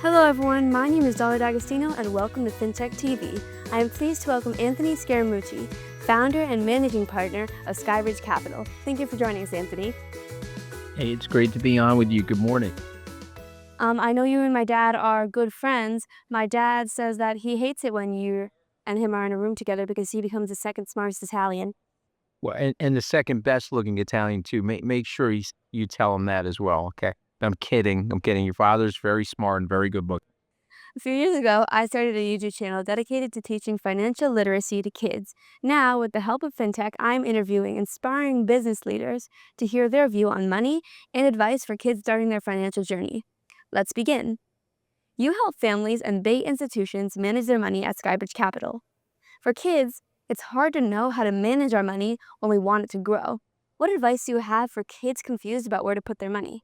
Hello everyone, my name is Dolly Agostino and welcome to FinTech TV. I am pleased to welcome Anthony Scaramucci, founder and managing partner of SkyBridge Capital. Thank you for joining us, Anthony. Hey, it's great to be on with you. Good morning. I know you and my dad are good friends. My dad says that he hates it when you and him are in a room together because he becomes the second smartest Italian. Well, and the second best looking Italian too. Make sure you tell him that as well. Okay. I'm kidding. I'm kidding. Your father's very smart and very good looking. A few years ago, I started a YouTube channel dedicated to teaching financial literacy to kids. Now, with the help of FinTech, I'm interviewing inspiring business leaders to hear their view on money and advice for kids starting their financial journey. Let's begin. You help families and big institutions manage their money at SkyBridge Capital. For kids, it's hard to know how to manage our money when we want it to grow. What advice do you have for kids confused about where to put their money?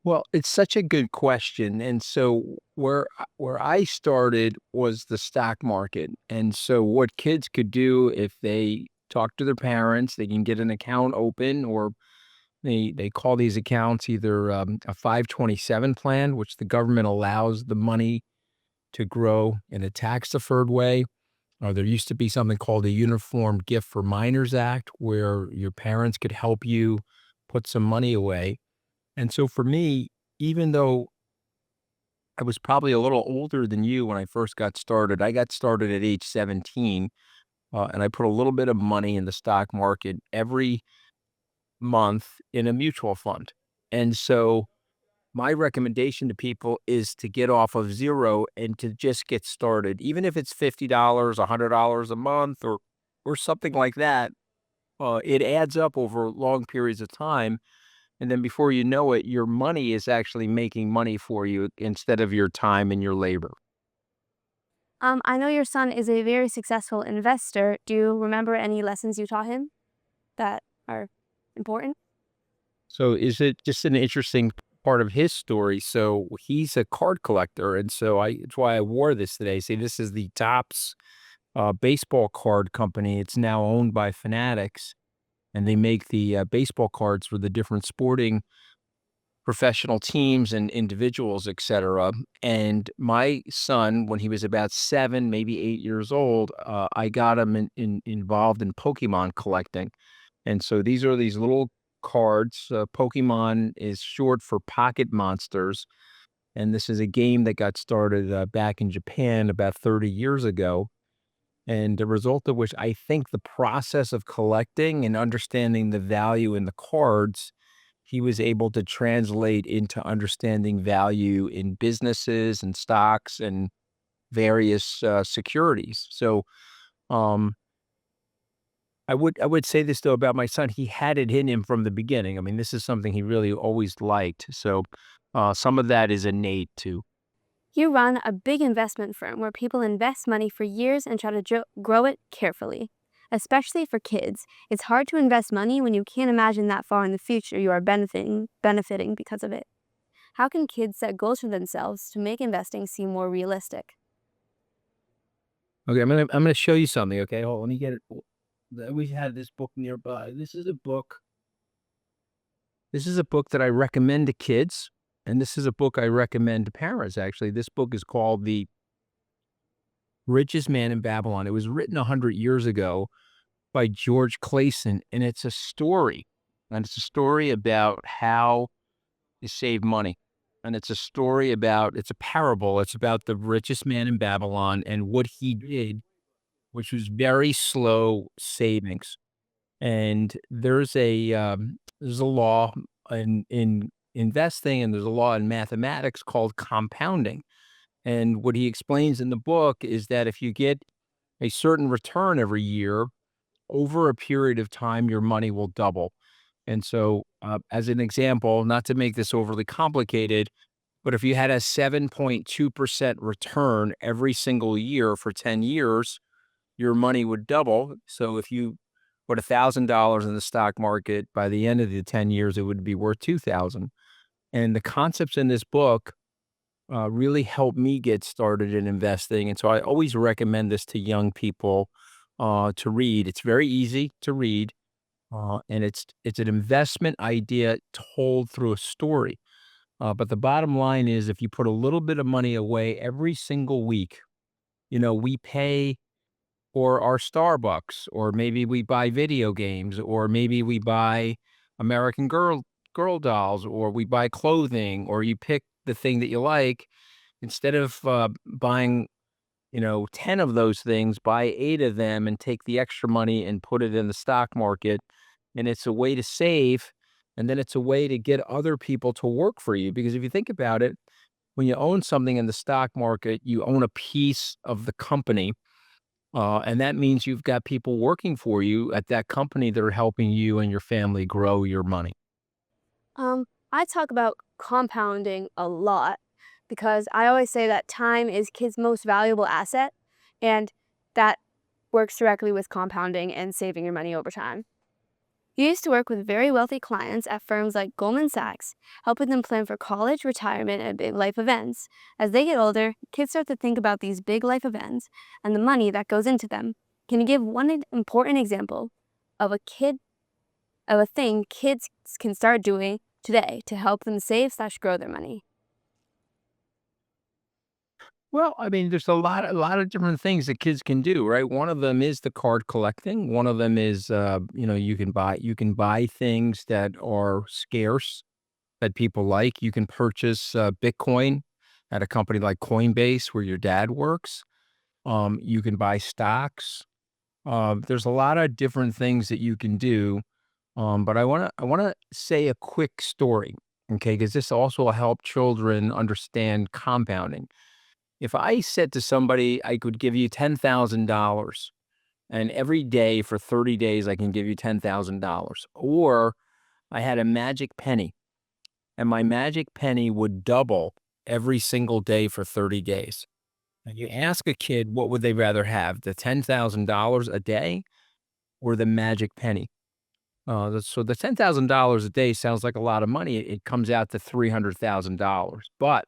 Well, it's such a good question. And so where I started was the stock market. And so what kids could do if they talk to their parents, they can get an account open, or they call these accounts either a 527 plan, which the government allows the money to grow in a tax deferred way. There used to be something called the Uniform Gift for Minors Act, where your parents could help you put some money away. And so for me, even though I was probably a little older than you when I first got started, I got started at age 17, and I put a little bit of money in the stock market every month in a mutual fund. And so my recommendation to people is to get off of zero and to just get started, even if it's $50, $100 a month, or something like that. It adds up over long periods of time, and then before you know it, your money is actually making money for you instead of your time and your labor. I know your son is a very successful investor. Do you remember any lessons you taught him that are important? So is it just an interesting part of his story? So he's a card collector, and so it's why I wore this today. See, this is the Topps baseball card company. It's now owned by Fanatics, and they make the baseball cards for the different sporting professional teams and individuals, et cetera. And my son, when he was about 7, maybe 8 years old, I got him involved in Pokemon collecting. And so these are these little cards. Pokemon is short for Pocket Monsters. And this is a game that got started back in Japan about 30 years ago. And the result of which, I think the process of collecting and understanding the value in the cards, he was able to translate into understanding value in businesses and stocks and various securities. So um, I would say this though about my son. He had it in him from the beginning. I mean, this is something he really always liked. So some of that is innate too. You run a big investment firm where people invest money for years and try to grow it carefully. Especially for kids, it's hard to invest money when you can't imagine that far in the future you are benefiting because of it. How can kids set goals for themselves to make investing seem more realistic? Okay, I'm gonna show you something. Okay, hold on, let me get it. We had this book nearby. This is a book. This is a book that I recommend to kids, and this is a book I recommend to parents. Actually, this book is called The Richest Man in Babylon. It was written 100 years ago by George Clayson, and it's a story, and it's a story about how to save money. And it's a story about, it's a parable. It's about the richest man in Babylon and what he did, which was very slow savings. And there's a law in investing, and there's a law in mathematics called compounding. And what he explains in the book is that if you get a certain return every year, over a period of time, your money will double. And so, as an example, not to make this overly complicated, but if you had a 7.2% return every single year for 10 years, your money would double. So if you put $1,000 in the stock market, by the end of the 10 years, it would be worth 2,000. And the concepts in this book really helped me get started in investing. And so I always recommend this to young people to read. It's very easy to read. And it's an investment idea told through a story. But the bottom line is if you put a little bit of money away every single week, we pay for our Starbucks, or maybe we buy video games, or maybe we buy American Girl dolls, or we buy clothing, or you pick the thing that you like. Instead of buying 10 of those things, buy 8 of them and take the extra money and put it in the stock market. And it's a way to save. And then it's a way to get other people to work for you. Because if you think about it, when you own something in the stock market, you own a piece of the company. And that means you've got people working for you at that company that are helping you and your family grow your money. I talk about compounding a lot because I always say that time is kids' most valuable asset, and that works directly with compounding and saving your money over time. You used to work with very wealthy clients at firms like Goldman Sachs, helping them plan for college, retirement, and big life events. As they get older, kids start to think about these big life events and the money that goes into them. Can you give one important example of a thing kids can start doing today to help them save/grow their money? Well, I mean, there's a lot of different things that kids can do, right? One of them is the card collecting. One of them is, you can buy things that are scarce that people like. You can purchase Bitcoin at a company like Coinbase where your dad works. You can buy stocks. There's a lot of different things that you can do. But I wanna say a quick story, okay? Because this also will help children understand compounding. If I said to somebody, I could give you $10,000 and every day for 30 days, I can give you $10,000, or I had a magic penny and my magic penny would double every single day for 30 days. And you ask a kid, what would they rather have, the $10,000 a day or the magic penny? So the $10,000 a day sounds like a lot of money. It comes out to $300,000. But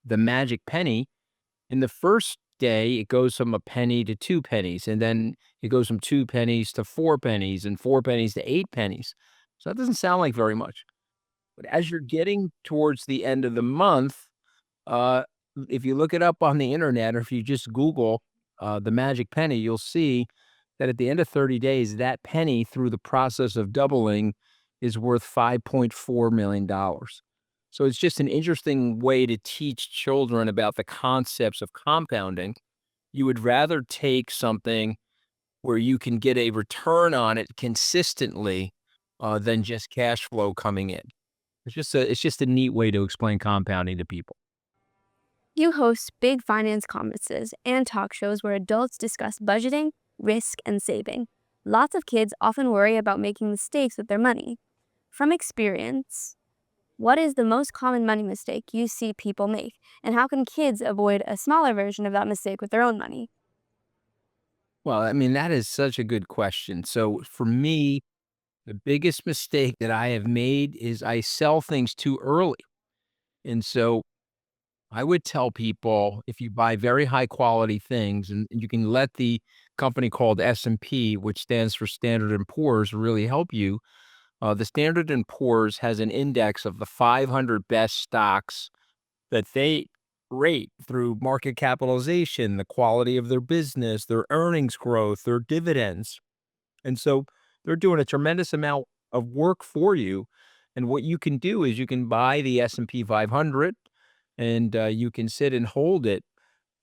the magic penny, in the first day, it goes from a penny to 2 pennies, and then it goes from 2 pennies to 4 pennies, and 4 pennies to 8 pennies. So that doesn't sound like very much. But as you're getting towards the end of the month, uh, if you look it up on the internet, or if you just Google the magic penny, you'll see that at the end of 30 days, that penny, through the process of doubling, is worth $5.4 million. So it's just an interesting way to teach children about the concepts of compounding. You would rather take something where you can get a return on it consistently than just cash flow coming in. It's just a neat way to explain compounding to people. You host big finance conferences and talk shows where adults discuss budgeting, risk, and saving. Lots of kids often worry about making mistakes with their money. From experience, what is the most common money mistake you see people make, and how can kids avoid a smaller version of that mistake with their own money? Well, I mean, that is such a good question. So for me, the biggest mistake that I have made is I sell things too early. And so I would tell people, if you buy very high quality things, and you can let the company called S&P, which stands for Standard and Poor's, really help you. The Standard and Poor's has an index of the 500 best stocks that they rate through market capitalization, the quality of their business, their earnings growth, their dividends. And so they're doing a tremendous amount of work for you. And what you can do is you can buy the S&P 500, and you can sit and hold it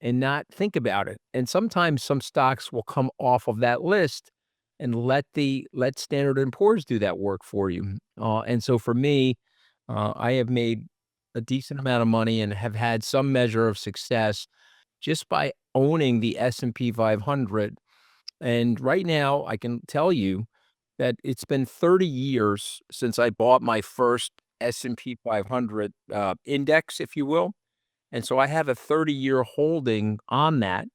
and not think about it. And sometimes some stocks will come off of that list and let Standard and Poor's do that work for you. And so for me, I have made a decent amount of money and have had some measure of success just by owning the S&P 500. And right now, I can tell you that it's been 30 years since I bought my first S&P 500 index, if you will. And so I have a 30-year holding on that,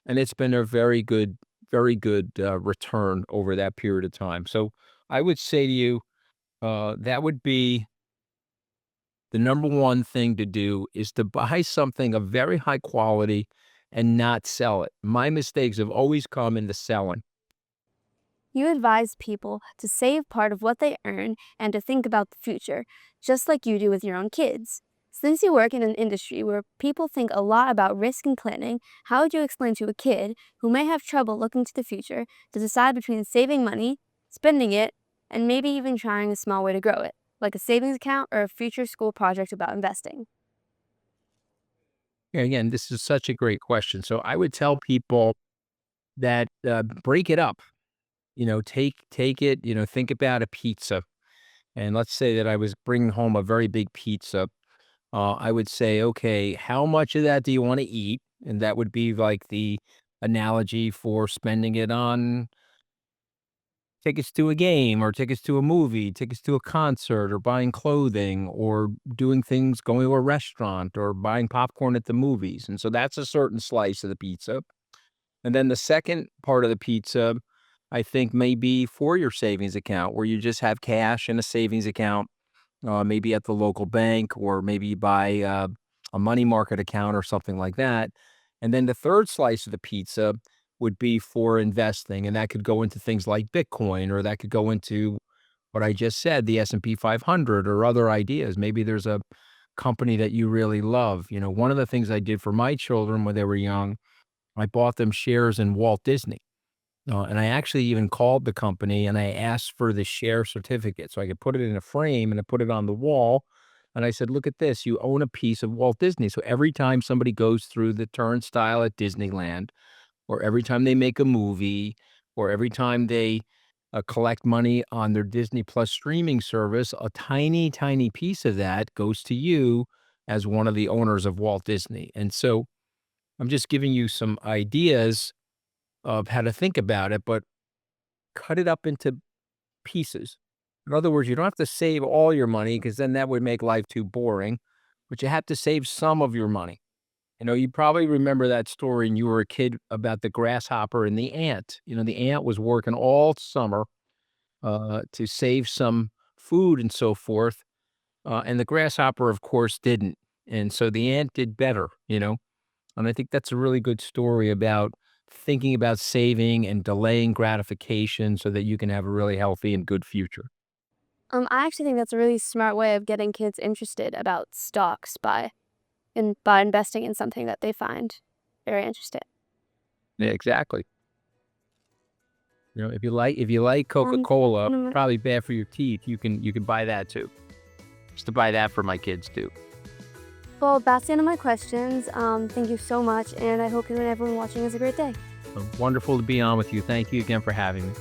and it's been a very good return over that period of time. So I would say to you, that would be the number one thing to do, is to buy something of very high quality and not sell it. My mistakes have always come in the selling. You advise people to save part of what they earn and to think about the future, just like you do with your own kids. Since you work in an industry where people think a lot about risk and planning, how would you explain to a kid who may have trouble looking to the future to decide between saving money, spending it, and maybe even trying a small way to grow it, like a savings account or a future school project about investing? Yeah, again, this is such a great question. So I would tell people that break it up. Take it. Think about a pizza, and let's say that I was bringing home a very big pizza. I would say, okay, how much of that do you want to eat? And that would be like the analogy for spending it on tickets to a game or tickets to a movie, tickets to a concert or buying clothing or doing things, going to a restaurant or buying popcorn at the movies. And so that's a certain slice of the pizza. And then the second part of the pizza, I think, may be for your savings account where you just have cash in a savings account, maybe at the local bank, or maybe you buy a money market account or something like that. And then the third slice of the pizza would be for investing, and that could go into things like Bitcoin, or that could go into what I just said, the S&P 500 or other ideas. Maybe there's a company that you really love. One of the things I did for my children when they were young, I bought them shares in Walt Disney. And I actually even called the company and I asked for the share certificate so I could put it in a frame and I put it on the wall. And I said, look at this, you own a piece of Walt Disney. So every time somebody goes through the turnstile at Disneyland, or every time they make a movie, or every time they collect money on their Disney Plus streaming service, a tiny, tiny piece of that goes to you as one of the owners of Walt Disney. And so I'm just giving you some ideas of how to think about it, but cut it up into pieces. In other words, you don't have to save all your money because then that would make life too boring, but you have to save some of your money. You probably remember that story when you were a kid about the grasshopper and the ant. The ant was working all summer to save some food and so forth. And the grasshopper, of course, didn't. And so the ant did better. And I think that's a really good story about thinking about saving and delaying gratification so that you can have a really healthy and good future. I actually think that's a really smart way of getting kids interested about stocks by investing in something that they find very interesting. Yeah, exactly. If you like Um, Coca-Cola, mm, probably bad for your teeth, you can buy that too. Just to buy that for my kids too. well, that's the end of my questions. Thank you so much, and I hope you and everyone watching has a great day. So wonderful to be on with you. Thank you again for having me.